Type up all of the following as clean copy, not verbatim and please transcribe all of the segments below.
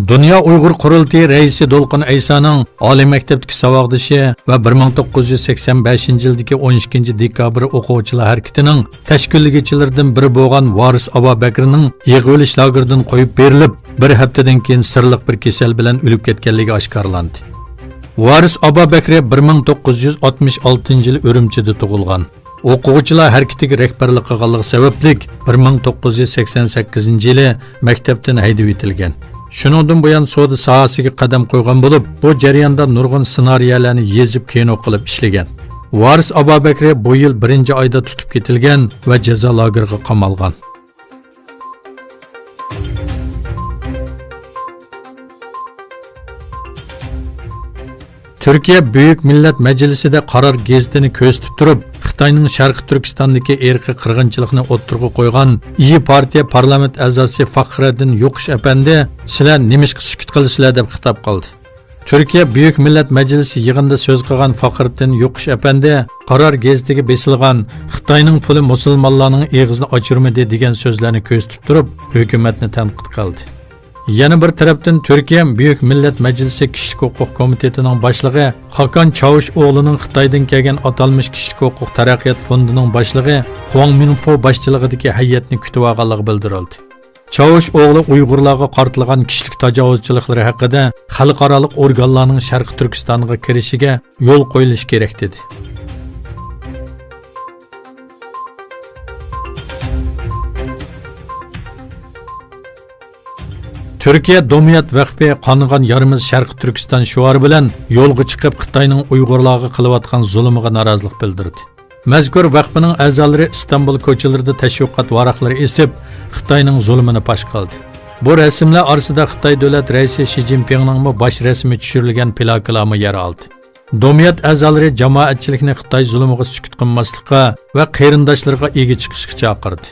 Dünya Uyghur Qurultayı Reisi Dolqin Aysoning oliy maktabdagi savoddishi va 1985 yildagi 12 dekabr o'quvchilar harakatining tashkilotchilaridan biri bo'lgan Varis Abubakirning yig'ilish lageridan qo'yib berilib, bir haftadan keyin sirliq bir kasal bilan o'lib ketganligi oshkorlandi. Varis Abubakir 1966 yil Urumchida tug'ilgan. O'quvchilar harakatiga rahbarlik qilganligi sababli 1988 yili maktabdan haydab etilgan. Shuningdan buyon savdo sohasiga qadam qo'ygan bo'lib, bu jarayonda nurg'un ssenariyalarni yezib kino qilib ishlagan. Varis Abubakir bu yil 1-oyda tutib ketilgan va jazo lageriga qamalgan. Türkiye Büyük Millet Meclisi'de karar gazetini ko'zitib turib, Xitoyning Sharqi Turkistondagi irqiy qirg'inchilikni o'ttirg'i qo'ygan İYİ Partiya parlament a'zosi Faxriddin Yo'qish apandi, "Sizlar nimishqa sukut qilasizlar?" deb xitob qildi. Türkiye Büyük Millet Meclisi yig'inida so'z qilgan Faxriddin Yo'qish apandi, qarar gazetiga besilgan Xitoyning puli musulmonlarning eg'izini ochirmadi degan so'zlarni ko'zitib turib, hukumatni tanqid qildi. Yana bir tarafdan Türkiye Büyük Millet Meclisi Kişilik Hukuk Komitetining boshlig'i Hakan Çavuşoğlu'nun Xitoydan kelgan atalmış Kişilik Hukuk Taraqqiyot Fondining boshlig'i Huang Minfo boshchiligidagi hay'atni kutib olganligi bildirildi. Çavuşoğlu Uyg'urlarga qartilgan kishilik tajovuzchiliklari haqida xalqaro organlarning Sharq Turkistonga kirishiga yo'l qo'yilishi kerak dedi. Türkiye Domiyat Vakfi qanıgan yarımız Sharq Turkiston şuarı bilan yo'lga chiqib Xitoyning Uyg'urlarga qilayotgan zulmiga norozilik bildirdi. Mazkur vakfining a'zolari İstanbul ko'chalarida tashviqot varaqlari esib, Xitoyning zulmini fosh qildi. Bu rasmlar orasida Xitoy davlat raisi Xi Jinpingning bosh rasmi tushirilgan plakalarni yer oldi. Domiyat a'zolari jamoatchilikni Xitoy zulmiga sukut qilmaslikka va qarindoshlarga ega chiqishga chaqirdi.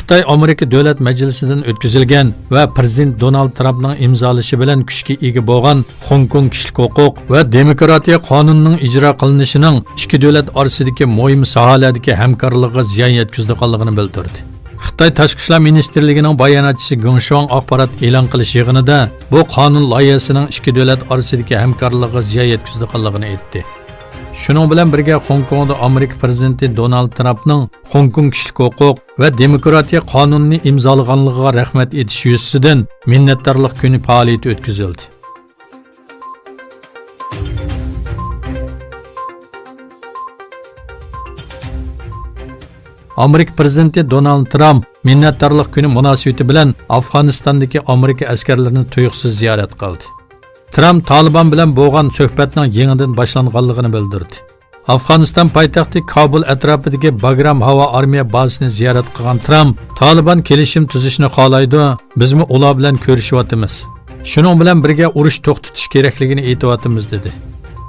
Xitoy Amerika Davlat Majlisidan o'tkazilgan va Prezident Donald Trumpning imzolashi bilan kuchga ega bo'lgan Hong Kong kishilik huquq va demokratiya qonunining ijro qilinishining ikki davlat orasidagi muhim sohalardagi hamkorlikka ziyon yetkazganligini bildirdi. Xitoy Tashqi ishlar ministrligining bayonotchisi Geng Shuang axborot e'lon qilish yig'inida bu qonun loyihasining ikki davlat orasidagi hamkorlikka ziyon yetkazganligini aytdi. Şunun bilan birga Hong Kongda Amerika prezidenti Donald Trumpning Hong Kong kishilik huquq va demokratiya qonunini imzolaganligiga rahmat etish yuzasidan minnatdorlik kuni faoliyati o'tkazildi. Amerika prezidenti Donald Trump minnatdorlik kuni munosabati bilan Afg'onistondagi Amerika askarlarini tuyuqsiz ziyorat qildi. Trump Taliban bilan bo'lgan suhbatning yangidan boshlanganligini bildirdi. Afg'oniston poytaxti Kabul atrofidagi Bagram havo armiya bazasini ziyorat qilgan Trump, Taliban kelishim tuzishni xohlaydi, bizmi ular bilan ko'rishyapmiz. Shuning bilan birga urush to'xtatish kerakligini aytyapmiz dedi.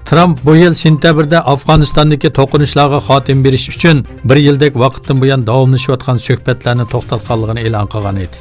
Trump bu yil sentabrda Afg'onistondagi to'qinishlarga xotim berish uchun bir yillik vaqtdan buyon davomlashayotgan suhbatlarni to'xtatganligini e'lon qilgan edi.